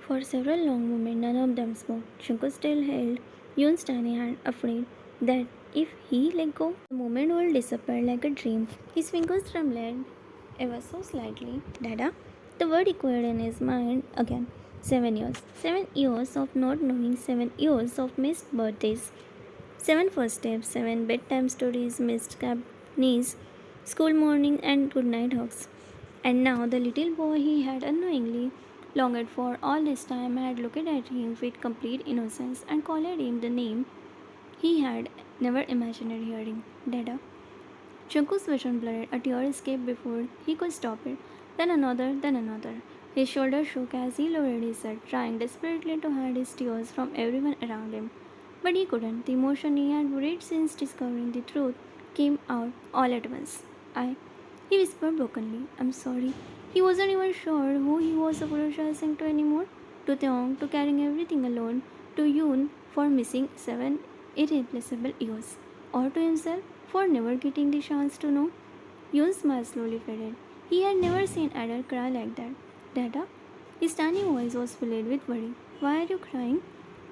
For several long moments, none of them spoke. Shunku still held Yoon's tiny hand, afraid that if he let go, the moment would disappear like a dream. His fingers trembled ever so slightly. Dada, the word echoed in his mind again. 7 years. 7 years of not knowing, 7 years of missed birthdays, 7 first steps, 7 bedtime stories, missed knees, school morning, and goodnight hugs. And now the little boy he had unknowingly longed for all this time had looked at him with complete innocence and called him the name he had never imagined hearing, Dada. Shanku's vision blurred, a tear escaped before he could stop it, then another, then another. His shoulders shook as he lowered his head, trying desperately to hide his tears from everyone around him. But he couldn't. The emotion he had buried since discovering the truth came out all at once. He whispered brokenly, I'm sorry. He wasn't even sure who he was apologizing to anymore. To Theong, to carrying everything alone, to Yoon for missing 7 irreplaceable years, or to himself for never getting the chance to know. Yoon's smile slowly faded. He had never seen adult cry like that. Dada? His tiny voice was filled with worry. Why are you crying?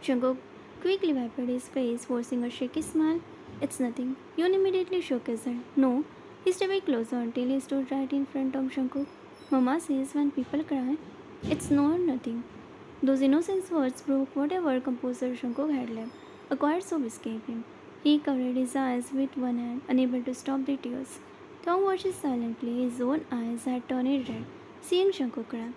Jungkook quickly wiped his face, forcing a shaky smile. It's nothing. Yoon immediately shook his head. No. He stepped closer until he stood right in front of Jungkook. Mama says when people cry, it's not nothing. Those innocent words broke whatever composure Jungkook had left. A quiet sob escaped him. He covered his eyes with one hand, unable to stop the tears. Thong watched silently. His own eyes had turned red. Seeing Jungkook cry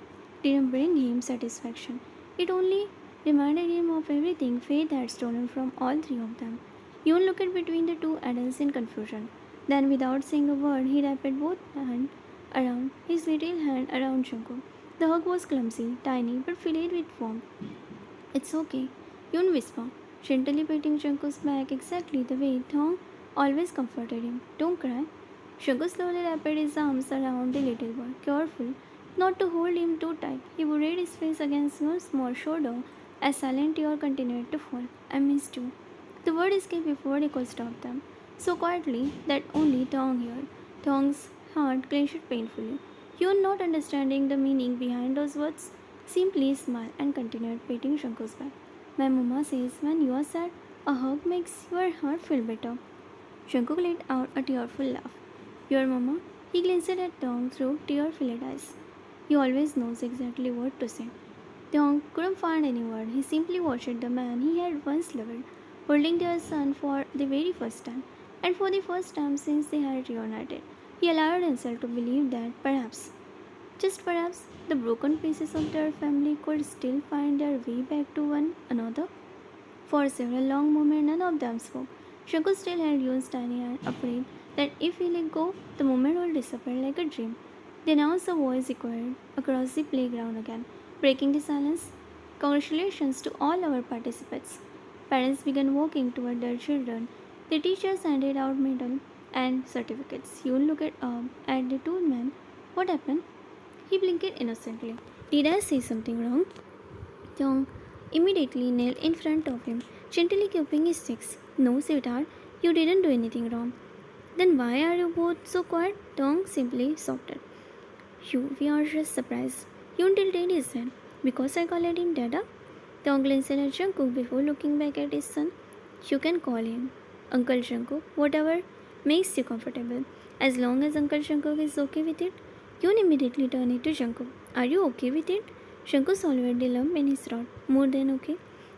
didn't bring him satisfaction. It only reminded him of everything fate had stolen from all three of them. Yoon looked between the two adults in confusion. Then, without saying a word, he wrapped both hands around his little hand around Jungkook. The hug was clumsy, tiny, but filled with warmth. It's okay, Yoon whispered, gently patting Jungkook's back exactly the way Thong always comforted him. Don't cry. Jungkook slowly wrapped his arms around the little boy, careful not to hold him too tight. He buried his face against Yoon's small shoulder as silent tears continued to fall. I missed you. The word escaped before they could stop them, so quietly that only Thong heard. Thong's heart clenched painfully. Yoon, not understanding the meaning behind those words, simply smiled and continued patting Jungkook's back. My mama says when you are sad, a hug makes your heart feel better. Jungkook let out a tearful laugh. Your mama? He glanced at Thong through tear-filled eyes. He always knows exactly what to say. Thong couldn't find any word. He simply watched the man he had once loved, holding their son for the very first time, and for the first time since they had reunited. He allowed himself to believe that perhaps, just perhaps, the broken pieces of their family could still find their way back to one another. For several long moments, none of them spoke. Shaku still held Yoon's tiny hand, afraid that if he let go, the moment would disappear like a dream. Then a voice echoed across the playground again, breaking the silence. Congratulations to all our participants. Parents began walking toward their children. The teachers handed out medals and certificates. Yoon looked up at the two men. What happened? He blinked innocently. Did I say something wrong? Young immediately knelt in front of him, gently cupping his cheeks. No, sweetheart, you didn't do anything wrong. Then why are you both so quiet? Tong simply sobbed. We are just surprised. Yoon tilted his head. Because I called him Dada? Tong glanced at Jungkook before looking back at his son. You can call him Uncle Jungkook, whatever makes you comfortable. As long as Uncle Jungkook is okay with it. Yoon immediately turned to Jungkook. Are you okay with it? Jungkook swallowed the lump in his throat. More than okay.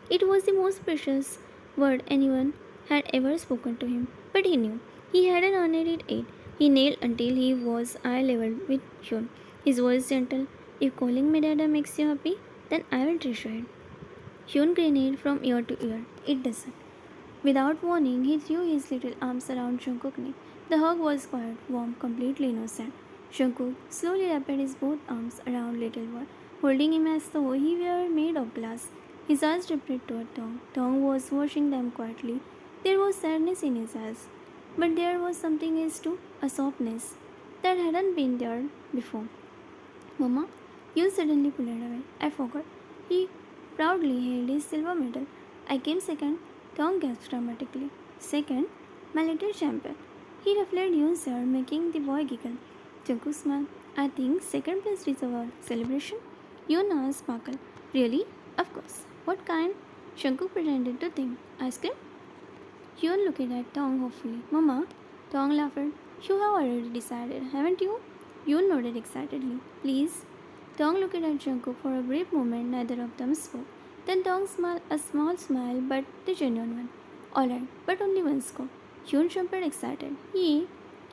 It was the most precious word anyone had ever spoken to him. But he knew. He hadn't earned it yet. He knelt until he was eye level with Hyun. His voice gentle. If calling me Dada makes you happy, then I will treasure it. Hyun grined from ear to ear. It doesn't. Without warning, he threw his little arms around Jungkook's neck. The hug was quiet, warm, completely innocent. Jungkook slowly wrapped his both arms around little boy, holding him as though he were made of glass. His eyes drifted toward Thong. Thong was watching them quietly. There was sadness in his eyes, but there was something else too, a softness that hadn't been there before. Mama, you suddenly pulled away. I forgot. He proudly held his silver medal. I came second. Thong gasped dramatically. Second, my little champion. He ruffled Yoon's hair, making the boy giggle. Jungkook smiled. I think second place deserves a celebration. Yoon asked Sparkle. Really? Of course. What kind? Shankuk pretended to think. Ice cream? Hyun looked at Tong hopefully. Mama? Tong laughed. You have already decided, haven't you? Hyun nodded excitedly. Please? Tong looked at Jungkook for a brief moment, neither of them spoke. Then Tong smiled a small smile, but the genuine one. Alright, but only one scoop. Hyun jumped excited. He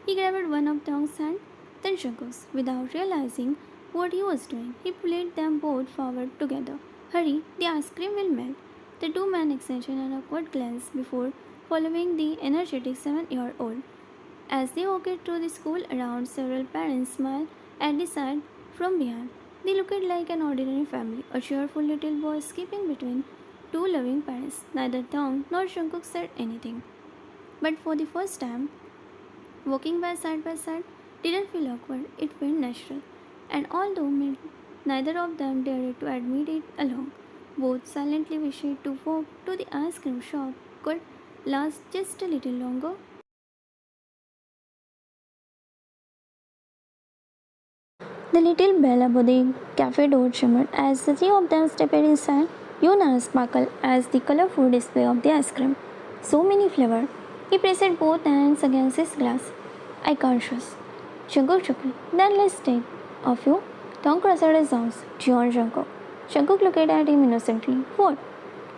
grabbed one of Tong's hand, then Jungkook's. Without realizing what he was doing, he pulled them both forward together. Hurry, the ice cream will melt. The two men exchanged an awkward glance before following the energetic 7-year-old. As they walked through the school around, several parents smiled at the sight from behind. They looked like an ordinary family, a cheerful little boy skipping between two loving parents. Neither Tong nor Jungkook said anything. But for the first time, walking by side didn't feel awkward, it felt natural. And although neither of them dared to admit it alone, both silently wished to walk to the ice cream shop could last just a little longer. The little bell above the cafe door shimmered as the three of them stepped inside. Yuna sparkled as the colorful display of the ice cream. So many flavors. He pressed both hands against his glass. I can't choose. Jungkook chuckled. Then let's take a few. Tom crossed his arms. John Jungkook. Jungkook looked at him innocently. What?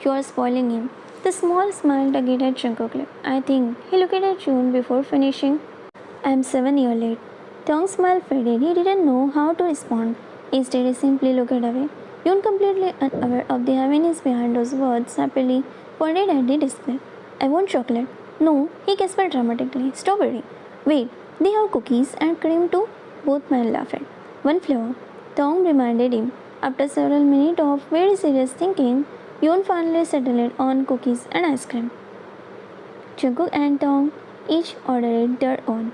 You are spoiling him. The small smile tugged at Jungkook's lip. I think he looked at June before finishing. I am 7 years late. Tong's smile faded. He didn't know how to respond. Instead, he simply looked away. Yoon, completely unaware of the heaviness behind those words, happily pointed at the display. I want chocolate. No, he gasped dramatically. Strawberry. Wait, they have cookies and cream too? Both men laughed. One flavor. Tong reminded him. After several minutes of very serious thinking, Yoon finally settled on cookies and ice cream. Jungkook and Tong each ordered their own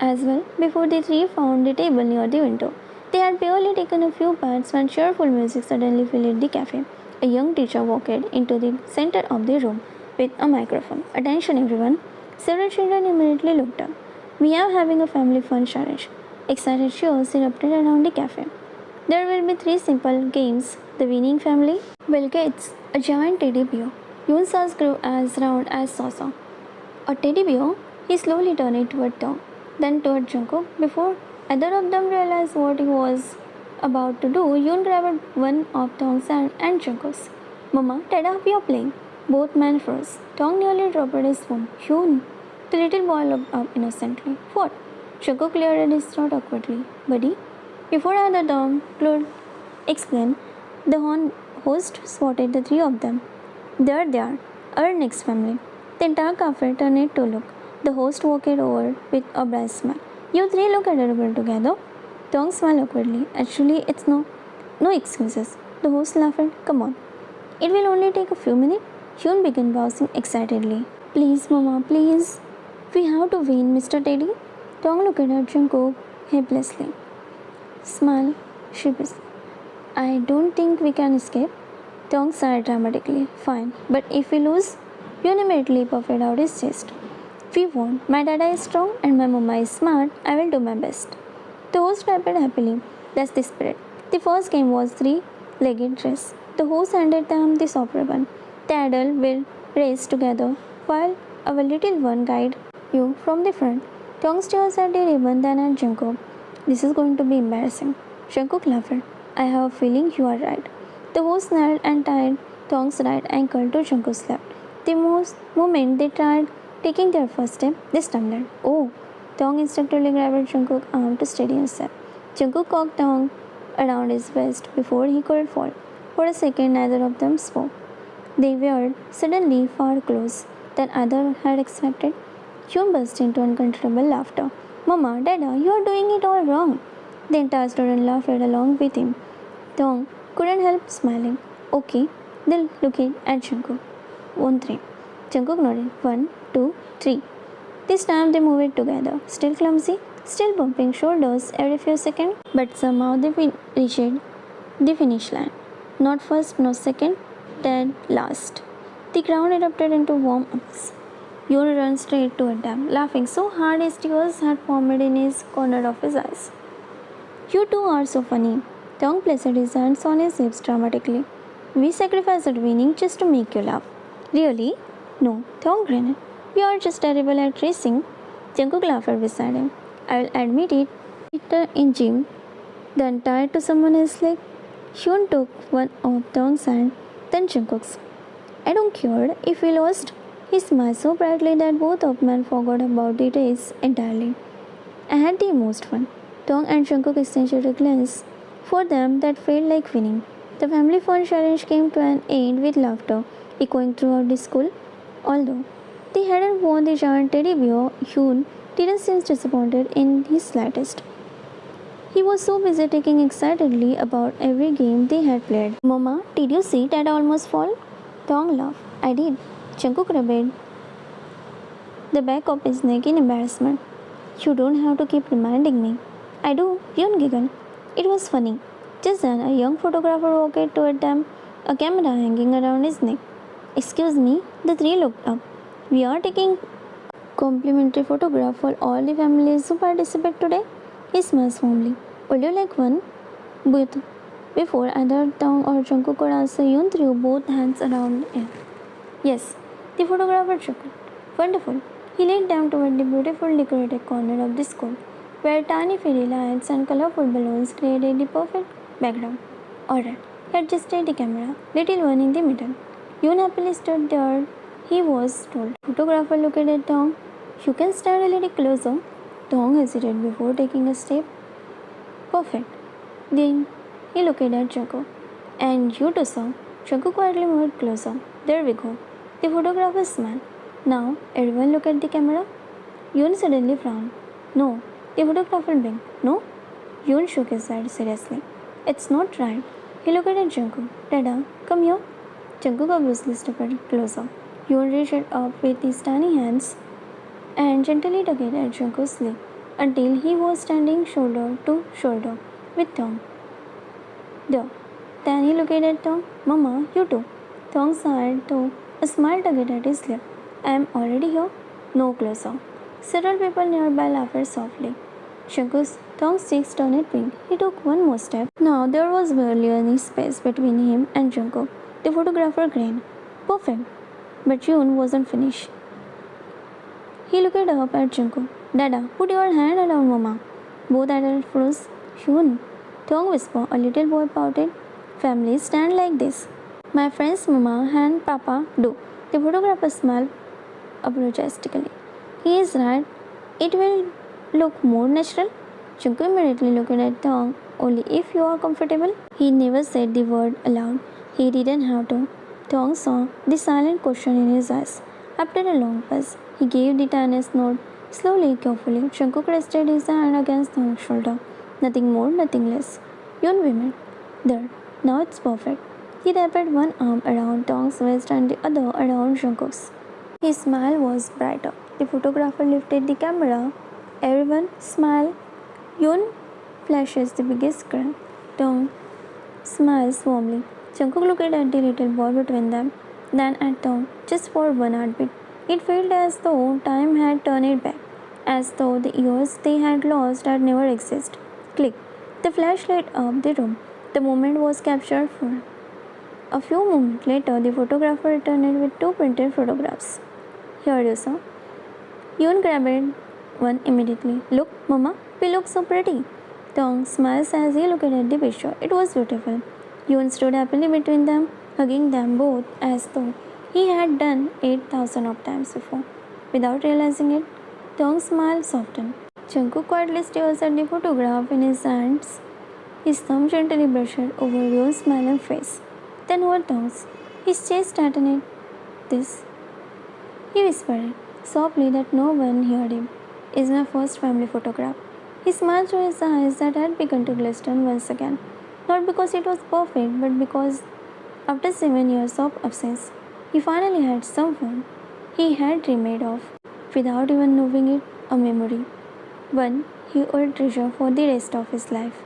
as well before the three found the table near the window. They had barely taken a few bites when cheerful music suddenly filled the cafe. A young teacher walked into the center of the room with a microphone. Attention everyone. Several children immediately looked up. We are having a family fun challenge. Excited cheers erupted around the cafe. There will be 3 simple games. The winning family will get a giant teddy bear. Yoonsa's grew as round as Sasa. A teddy bear? He slowly turned it toward Tom, then toward Jungkook. Before either of them realized what he was about to do, Yoon grabbed one of Tong's hand and Jungkook's. Mama, Tada, we are playing. Both men froze. Tong nearly dropped his phone. Yoon. The little boy looked up innocently. What? Jungkook cleared his throat awkwardly. Buddy? Before either Tong could explain, the host spotted the three of them. There they are, our next family. The entire cafe turned to look. The host walked over with a bright smile. You three look adorable together. Tong smiled awkwardly. Actually, it's no excuses. The host laughed. Come on. It will only take a few minutes. Hyun began bouncing excitedly. Please, Mama, please. We have to win, Mr. Teddy. Tong looked at Jungkook helplessly. Smile, sheepishly. I don't think we can escape. Tong sighed dramatically. Fine, but if we lose, Hyun immediately puffed out his chest. We won't. My dada is strong and my mama is smart. I will do my best. The host clapped happily. That's the spirit. The first game was three-legged race. The host handed them the soft ribbon. The adult will race together while our little one guide you from the front. Tong stares at the ribbon, then at Jungkook. This is going to be embarrassing. Jungkook laughed. I have a feeling you are right. The host knelt and tied Tong's right ankle to Jungkook's left. The moment they tried taking their first step, they stumbled. Oh! Tong instinctively grabbed Jungkook's arm to steady himself. Jungkook cocked Tong around his waist before he could fall. For a second, neither of them spoke. They were suddenly far closer than either had expected. Hyun burst into uncontrollable laughter. Mama, Dada, you are doing it all wrong. The entire student laughed along with him. Tong couldn't help smiling. Okay, they looked at Jungkook. 1, 3. Jungkook nodded. 1, 2, 3. This time they moved together. Still clumsy, still bumping shoulders every few seconds, but somehow they reached the finish line. Not first, not second, dead last. The crowd erupted into warm hugs. Yoon ran straight toward them, laughing so hard his tears had formed in his corner of his eyes. You two are so funny. Tong placed his hands on his hips dramatically. We sacrificed winning just to make you laugh. Really? No, Tong grinned. We are just terrible at racing. Jungkook laughed beside him. I'll admit it. In gym, then tied to someone else's leg. Hyun took one of Tong's hand, then Jungkook's. I don't care if we lost. He smiled so brightly that both of men forgot about the race entirely. I had the most fun. Tong and Jungkook exchanged a glance. For them, that felt like winning. The family fun challenge came to an end with laughter echoing throughout the school. Although they hadn't won the giant teddy bear, Hyun didn't seem disappointed in his slightest. He was so busy talking excitedly about every game they had played. Mama, did you see Dad almost fall? Tong laughed. I did. Jungkook rubbed the back of his neck in embarrassment. You don't have to keep reminding me. I do, Hyun giggled. It was funny. Just then, a young photographer walked toward them, a camera hanging around his neck. Excuse me, the three looked up. We are taking complimentary photograph for all the families who participate today. He smiled warmly. Would you like one? But before either Tong or Jungkook could answer, Yoon threw both hands around him. Yes, the photographer chuckled. Wonderful. He led them toward the beautiful decorated corner of the school, where tiny fairy lights and colorful balloons created the perfect background. Alright, he adjusted the camera, little one in the middle. Yoon happily stood there. He was told. Photographer looked at Tong. You can stand a little closer. Tong hesitated before taking a step. Perfect. Then he looked at Jungkook. And you too, sir. Jungkook quietly moved closer. There we go. The photographer smiled. Now, everyone look at the camera. Yoon suddenly frowned. No. The photographer blinked. No? Yoon shook his head seriously. It's not right. He looked at Jungkook. Dada, come here. Jungkook obviously stepped closer. Yoon reached up with his tiny hands and gently tugged at Jungkook's sleeve until he was standing shoulder to shoulder with Tong. There. Then he looked at Tong. Mama, you too. Tong sighed though a smile tugged at his lip. I am already here. No closer. Several people nearby laughed softly. Jungkook's Tong's cheeks turned pink. He took one more step. Now there was barely any space between him and Jungkook. The photographer grinned. Perfect. But Yoon wasn't finished. He looked up at Jungkook. Dada, put your hand around Mama. Both adults froze. Yoon. Tong whispered. A little boy pouted. Families stand like this. My friends Mama and Papa do. The photographer smiled apologetically. He is right. It will look more natural. Jungkook immediately looked at Tong. Only if you are comfortable. He never said the word aloud. He didn't have to. Tong saw the silent question in his eyes. After a long pause, he gave the tiniest nod. Slowly, carefully, Jungkook rested his hand against Tong's shoulder. Nothing more, nothing less. Yoon women. There. Now it's perfect. He wrapped one arm around Tong's waist and the other around Jungkook's. His smile was brighter. The photographer lifted the camera. Everyone smiled. Yoon flashes the biggest grin. Tong smiles warmly. Jungkook looked at the little boy between them, then at Tong, just for one heartbeat. It felt as though time had turned back, as though the years they had lost had never existed. Click. The flash lit up the room. The moment was captured for. A few moments later, the photographer returned with two printed photographs. Here you saw. Yoon grabbed one immediately. Look, Mama, we look so pretty. Tong smiles as he looked at the picture. It was beautiful. Yoon stood happily between them, hugging them both as though he had done 8,000 of times before. Without realizing it, Tong's smile softened. Jungkook quietly stares at the photograph in his hands. His thumb gently brushed over Yoon's smiling face. Then over Tong's. His chest tightened. This, he whispered softly that no one heard him, is my first family photograph. He smiled through his eyes that had begun to glisten once again. Not because it was perfect, but because after 7 years of absence, he finally had someone he had dreamed of, without even knowing it, a memory. One he would treasure for the rest of his life.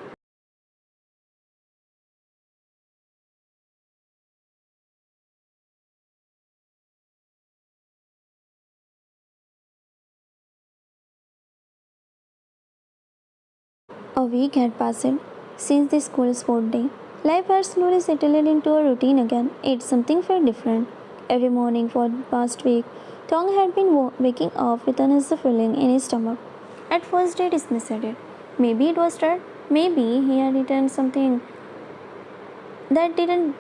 A week had passed, Since the school sport day, life had slowly settled into a routine again. It something felt different. Every morning for the past week, Tong had been waking up with an uneasy feeling in his stomach. At first, he dismissed it. Maybe it was tired. Maybe he had eaten something that didn't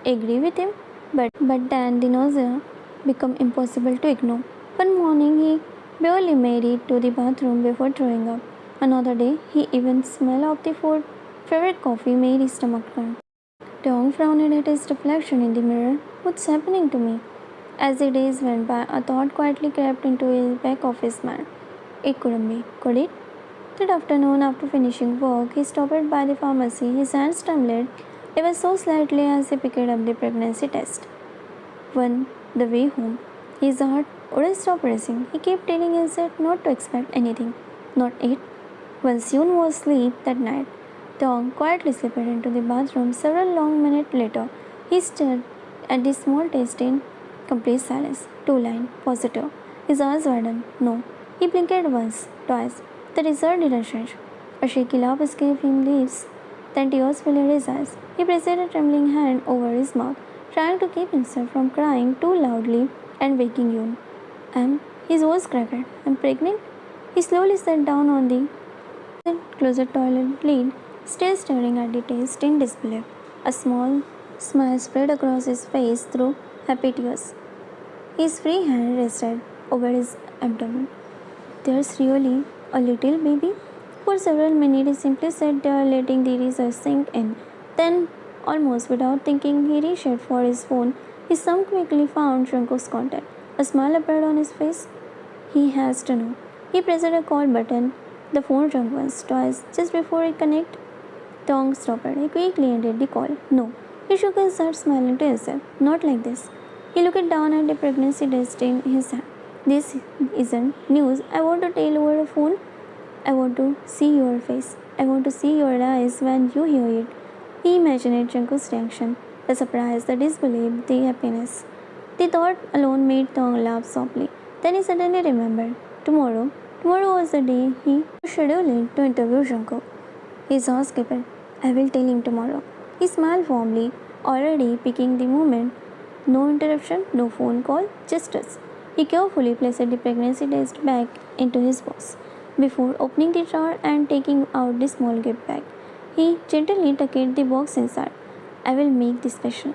agree with him. But then the nausea became impossible to ignore. One morning, he barely made it to the bathroom before throwing up. Another day, he even smelled of the food. Favorite coffee made his stomach turn. Tong frowned at his reflection in the mirror. What's happening to me? As the days went by, a thought quietly crept into his back of his mind. It couldn't be, could it? That afternoon, after finishing work, he stopped by the pharmacy. His hands trembled ever so slightly as he picked up the pregnancy test. On the way home, his heart wouldn't stop racing. He kept telling himself not to expect anything, not it. Once Yoon was asleep that night, Tong quietly slipped into the bathroom. Several long minutes later, he stared at the small test in complete silence. Two-line, positive. His eyes widened. No. He blinked once, twice. The result didn't change. A shaky laugh escaped his lips. Then tears filled his eyes. He placed a trembling hand over his mouth, trying to keep himself from crying too loudly and waking Yoon. His voice cracked. I'm pregnant? He slowly sat down on the closet toilet lid, still staring at the test in disbelief. A small smile spread across his face through happy tears. His free hand rested over his abdomen. There's really a little baby? For several minutes, he simply sat there letting the result sink in. Then, almost without thinking, he reached for his phone. His thumb quickly found Jungkook's contact. A smile appeared on his face. He has to know. He pressed a call button. The phone rang once, twice, just before it connected. Tong stopped. He quickly ended the call. No. He shook his head, smiling to himself. Not like this. He looked down at the pregnancy test in his hand. This isn't news I want to tell over the phone. I want to see your face. I want to see your eyes when you hear it. He imagined Jungkook's reaction, the surprise, the disbelief, the happiness. The thought alone made Tong laugh softly. Then he suddenly remembered. Tomorrow was the day he scheduled to interview Jungkook. His heart skipped. I will tell him tomorrow. He smiled warmly, already picking the moment. No interruption, no phone call, just us. He carefully placed the pregnancy test back into his box. Before opening the drawer and taking out the small gift bag, he gently tucked the box inside. I will make this special.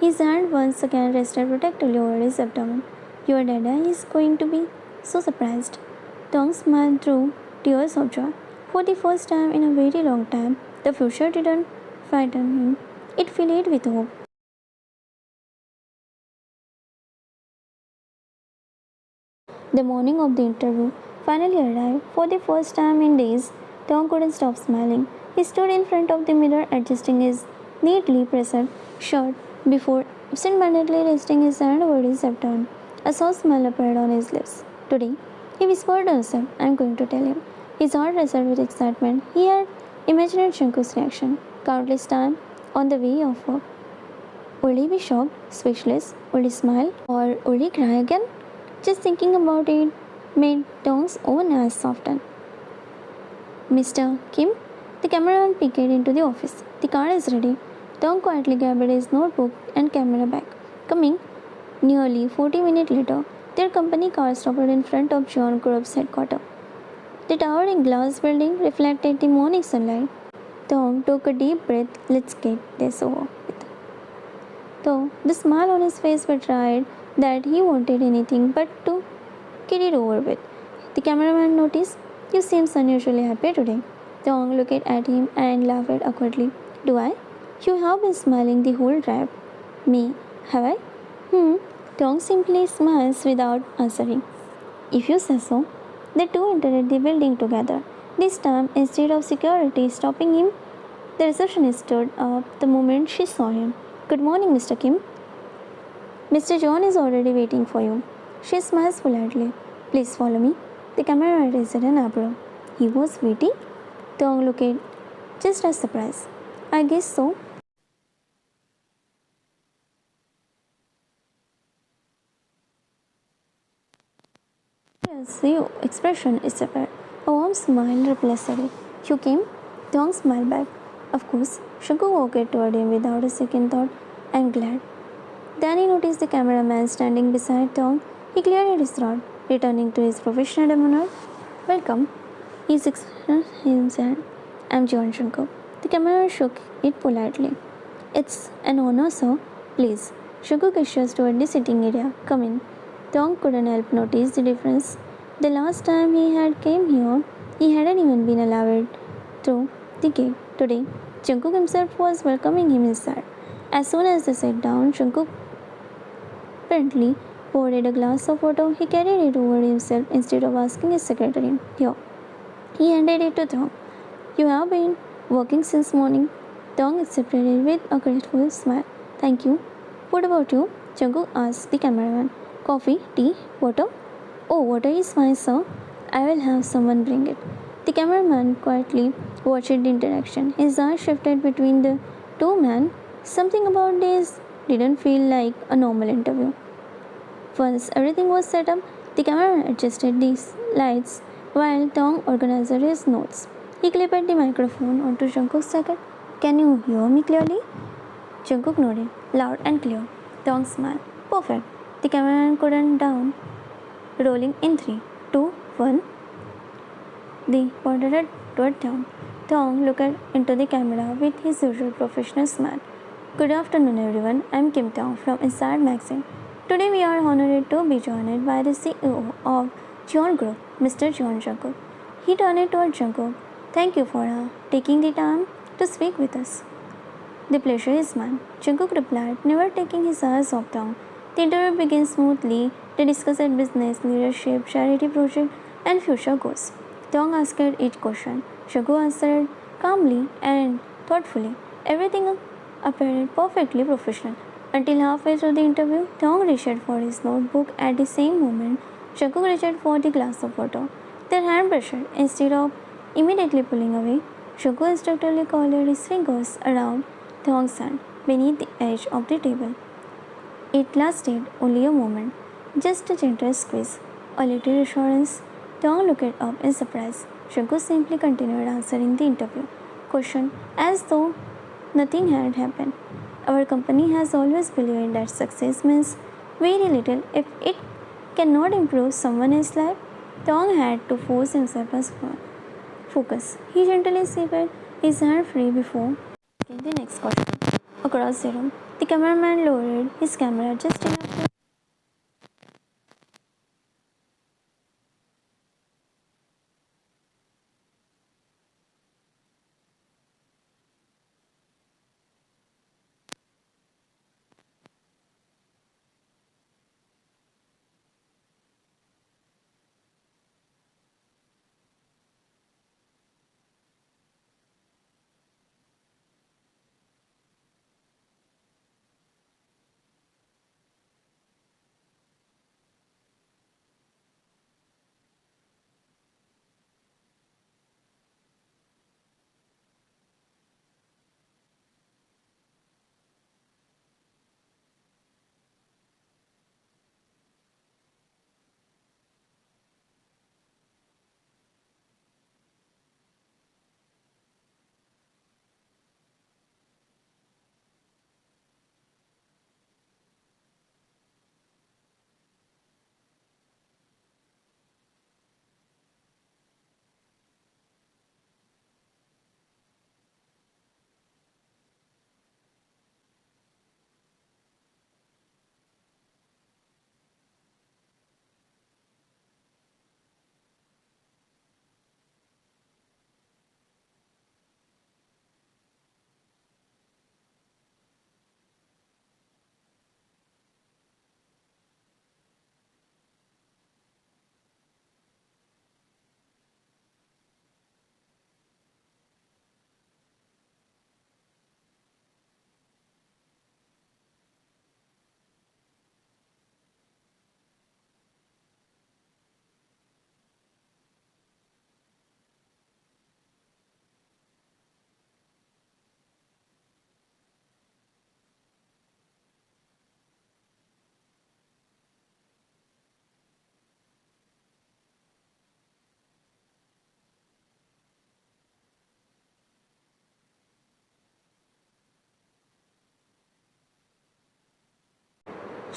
His hand once again rested protectively over his abdomen. Your dada is going to be so surprised. Tong smiled through tears of joy. For the first time in a very long time, the future didn't frighten him. It filled with hope. The morning of the interview finally arrived. For the first time in days, Tom couldn't stop smiling. He stood in front of the mirror adjusting his neatly pressed shirt before absent-mindedly resting his hand over his abdomen. A soft smile appeared on his lips. Today, he whispered to himself, I'm going to tell him. His heart raced with excitement. He had imagined Shanku's reaction countless times on the way of work. Would he be shocked, speechless? Would he smile? Or would he cry again? Just thinking about it made Tong's own eyes soften. Mr. Kim, the cameraman peeked into the office. The car is ready. Tong quietly grabbed his notebook and camera bag. Coming, nearly 40 minutes later, their company car stopped in front of John Group's headquarters. The towering glass building reflected the morning sunlight. Tong took a deep breath. Let's get this over with. Though the smile on his face betrayed that he wanted anything but to get it over with. The cameraman noticed, you seem unusually happy today. Tong looked at him and laughed awkwardly. Do I? You have been smiling the whole drive. Me, have I? Tong simply smiles without answering. If you say so. The two entered the building together. This time, instead of security stopping him, the receptionist stood up the moment she saw him. Good morning, Mr. Kim. Mr. John is already waiting for you. She smiles politely. Please follow me. The cameraman raised an eyebrow. He was waiting? Tong looked just as surprised. I guess so. Yes, your expression is separate. A warm smile replaced it. You came? Tong smiled back. Of course, Shankar walked toward him without a second thought. I'm glad. Then he noticed the cameraman standing beside Tom. He cleared his throat, returning to his professional demeanor. Welcome. He extended his hand. I'm John Shankar. The cameraman shook it politely. It's an honor, sir. Please. Shankar gestured toward the sitting area. Come in. Tom couldn't help notice the difference. The last time he had came here, he hadn't even been allowed through the gate. Today, Jungkook himself was welcoming him inside. As soon as they sat down, Jungkook apparently poured a glass of water. He carried it over himself instead of asking his secretary. Here. He handed it to Thong. You have been working since morning. Thong accepted it with a grateful smile. Thank you. What about you? Jungkook asked the cameraman. Coffee, tea, water? Oh, water is fine, sir. I will have someone bring it. The cameraman quietly watched the interaction. His eyes shifted between the two men. Something about this didn't feel like a normal interview. Once everything was set up, the cameraman adjusted the lights while Tong organized his notes. He clipped the microphone onto Jungkook's jacket. Can you hear me clearly? Jungkook nodded, loud and clear. Tong smiled. Perfect. The cameraman couldn't down. Rolling in 3, 2, 1. They pointed toward Tong. Tong looked into the camera with his usual professional smile. Good afternoon, everyone. I'm Kim Tong from Inside Magazine. Today, we are honored to be joined by the CEO of Jeon Group, Mr. Jeon Jungkook. He turned toward Jungkook. Thank you for taking the time to speak with us. The pleasure is mine, Jungkook replied, never taking his eyes off Tong. The interview began smoothly. They discussed business, leadership, charity project, and future goals. Tong asked each question. Jungkook answered calmly and thoughtfully. Everything appeared perfectly professional. Until halfway through the interview, Tong reached for his notebook. At the same moment, Jungkook reached for the glass of water. Their hand brushed. Instead of immediately pulling away, Jungkook instinctively coiled his fingers around Tong's hand beneath the edge of the table. It lasted only a moment, just a gentle squeeze, a little reassurance. Tong looked up in surprise. Jungkook simply continued answering the interview question as though nothing had happened. Our company has always believed that success means very little if it cannot improve someone else's life. Tong had to force himself to focus. He gently sipped his hand free before the next question. Across the room, the cameraman lowered his camera just enough to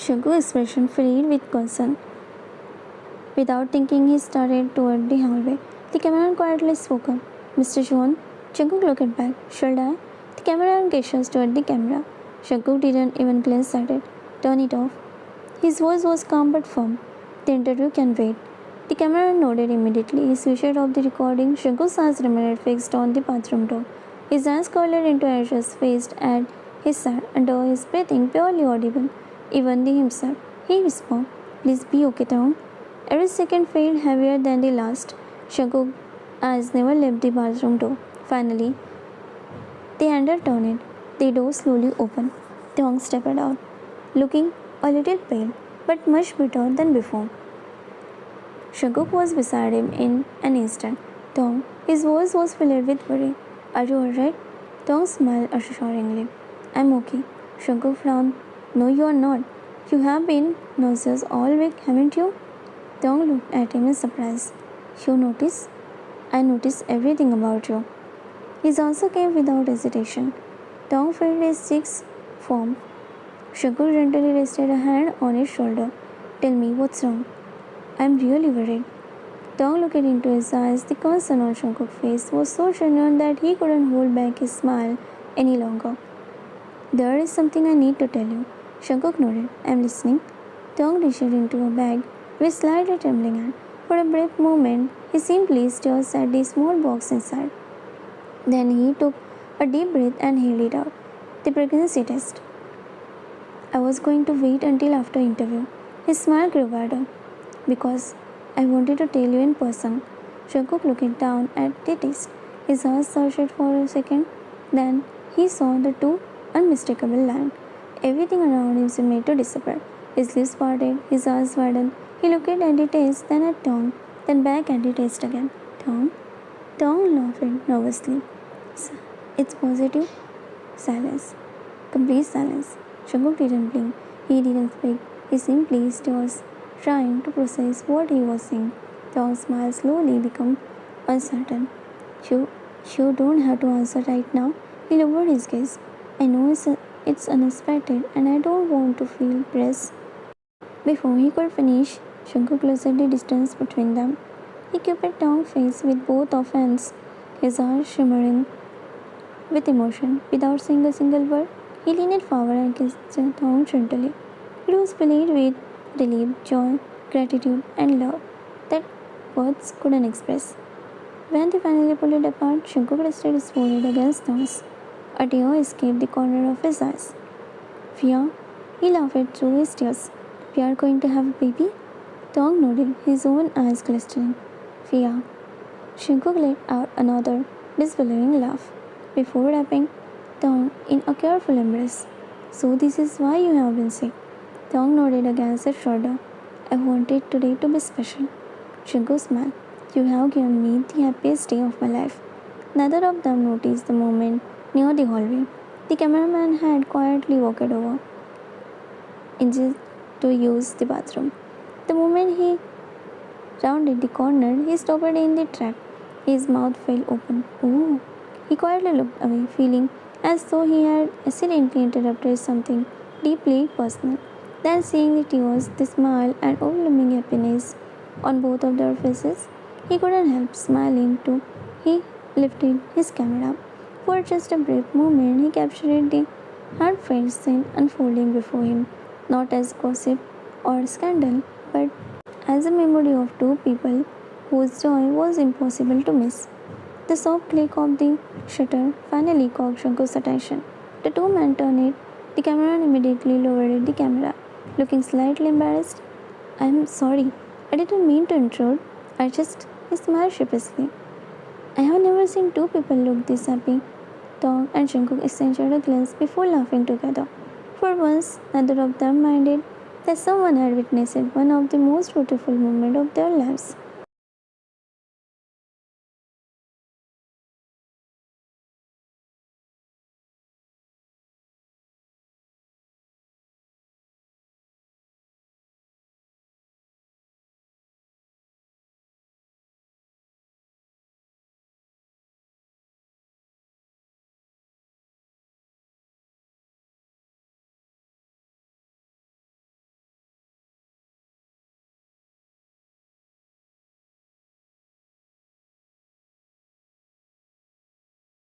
Shaku's expression filled with concern. Without thinking, he started toward the hallway. The cameraman quietly spoke up. Mr. John, Shankuk looked back. Should I? The cameraman gestured toward the camera. Shankuk didn't even glance at it. Turn it off. His voice was calm but firm. The interview can wait. The cameraman nodded immediately. He switched off the recording. Shankuk's eyes remained fixed on the bathroom door. His hands curled into ashes, faced at his side, under his breathing purely audible. Even the himself. He whispered, Please be okay, Tom. Every second felt heavier than the last. Shankuk's eyes never left the bathroom door. Finally, the handle turned. The door slowly opened. Tong stepped out, looking a little pale, but much better than before. Shankuk was beside him in an instant. Tong, his voice was filled with worry. Are you alright? Tong smiled assuringly. I'm okay. Shankuk frowned. No, you are not. You have been nauseous all week, haven't you? Tong looked at him in surprise. You notice? I notice everything about you. His answer came without hesitation. Tong felt his cheeks firm. Shankuk gently rested a hand on his shoulder. Tell me, what's wrong? I'm really worried. Tong looked into his eyes. The concern on Shankuk's face was so genuine that he couldn't hold back his smile any longer. There is something I need to tell you. Shankuk nodded. I'm listening. Tong reached into a bag with slightly trembling hand. For a brief moment, he simply stared at the small box inside. Then he took a deep breath and held it out. The pregnancy test. I was going to wait until after interview. His smile grew wider. Because I wanted to tell you in person. Shankuk looked down at the test. His eyes searched for a second. Then he saw the two unmistakable lines. Everything around him seemed to disappear. His lips parted, his eyes widened. He looked at the test, then at Tong, then back at the test again. Tong? Tong laughed nervously. It's positive. Silence. Complete silence. Shankuk didn't blink. He didn't speak. He simply was trying to process what he was saying. Tong's smile slowly became uncertain. You don't have to answer right now. He lowered his gaze. I know it's unexpected and I don't want to feel pressed. Before he could finish, Shankuk closed the distance between them. He kept Tong's face with both of hands, his eyes shimmering with emotion. Without saying a single word, he leaned forward and kissed Tong gently. It was filled with relief, joy, gratitude, and love that words couldn't express. When they finally pulled it apart, Shankuk rested his forehead against Tong's. A tear escaped the corner of his eyes. Fia, he laughed through his tears. We are going to have a baby? Tong nodded, his own eyes glistening. Fia. Shankuk let out another disbelieving laugh before wrapping Tong in a careful embrace. So this is why you have been sick. Tong nodded against his shoulder. I wanted today to be special. Shankuk smiled. You have given me the happiest day of my life. Neither of them noticed the moment near the hallway. The cameraman had quietly walked over inches to use the bathroom. The moment he rounded the corner, he stopped in the trap. His mouth fell open. Oh! He quietly looked away, feeling as though he had accidentally interrupted something deeply personal. Then, seeing the tears, the smile, and overwhelming happiness on both of their faces, he couldn't help smiling too. He lifted his camera. For just a brief moment, he captured the heartfelt scene unfolding before him, not as gossip or scandal, but as a memory of two people whose joy was impossible to miss. The soft click of the shutter finally caught Shankuk's attention. The two men turned it. The cameraman immediately lowered the camera, looking slightly embarrassed. I'm sorry, I didn't mean to intrude. He smiled sheepishly. I have never seen two people look this happy. Tong and Shankuk exchanged a glance before laughing together. For once, neither of them minded that someone had witnessed one of the most beautiful moments of their lives.